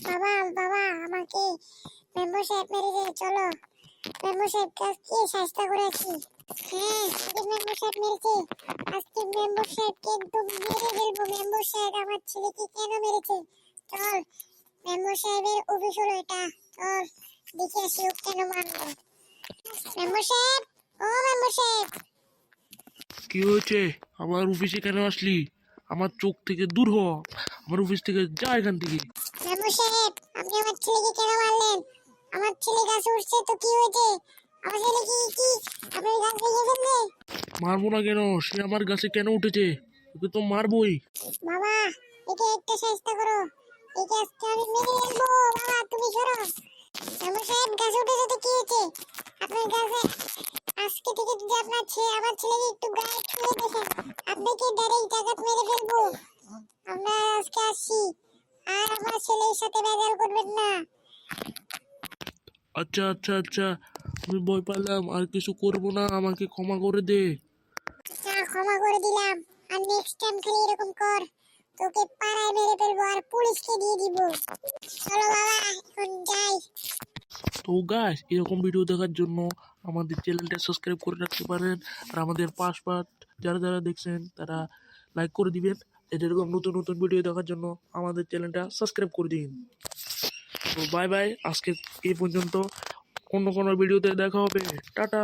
বাবা বাবা আমাকে মেম্বার সাহেব মেরেছে, চলো মেম্বার সাহেব কাজকে শাস্তি করেছি। হ্যাঁ আজকে মেম্বার সাহেব মেরেছে, আজকে মেম্বার সাহেবকে একদম মেরে ফেলবো। মেম্বার সাহেব আমার ছেলেকে কেন মেরেছে? চল মেম্বার সাহেবের অফিস হলো এটা, চল দেখে আসি ও কেন মারলো। মেম্বার সাহেব, ও মেম্বার সাহেব। কি হয়েছে? আমার অফিসে কেন আসলি? আমার চোখ থেকে দূর হ, আমার অফিস থেকে যা এখান থেকে। মেম্বার সাহেব আপনি আমার ছেলেকে কেন মারলেন? আমার ছেলে গাছে উঠছে তো কি হয়েছে? আমার ছেলে কি আপনার গাছ ভেঙে ফেললে? মারবো না কেন? সে আমার গাছে কেন উঠেছে? ওকে তো মারবোই। বাবা একে একটা চেষ্টা করো, একে আজকে আমি মেরে ফেলবো। বাবা তুমি সরো। মেম্বার সাহেব গাছে উঠেছে তো কি হয়েছে? আপনার গাছে আজকে থেকে যদি আপনার আমার ছেলেকে একটু গায়ে ছুঁয়ে দেখেন, আপনাকে ডাইরেক্ট জায়গা মেরে ফেলবো। আমরা আজকে আসছি, আর আমার ছেলের সাথে ভেজাল করবেন না। আচ্ছা আচ্ছা আচ্ছা, আমি ভয় পেলাম, আর কিছু করবো না, আমাকে ক্ষমা করে দে। ক্ষমা করে দিলাম, আর নেক্সট টাইম খালি এরকম কর, তোকে পাড়ায় মেরে ফেলবো আর পুলিশকে দিয়ে দিব। চলো বাবা এখন যাই। তো গাইস, এরকম ভিডিও দেখার জন্য আমাদের চ্যানেলটা সাবস্ক্রাইব করে রাখতে পারেন। আর আমাদের পার্ট যারা যারা দেখছেন তারা লাইক করে দিবেন। এরকম নতুন নতুন ভিডিও দেখার জন্য আমাদের চ্যানেলটা সাবস্ক্রাইব করে দিন। তো বাই বাই, আজকে এই পর্যন্ত। অন্য কোনো ভিডিওতে দেখা হবে। টাটা।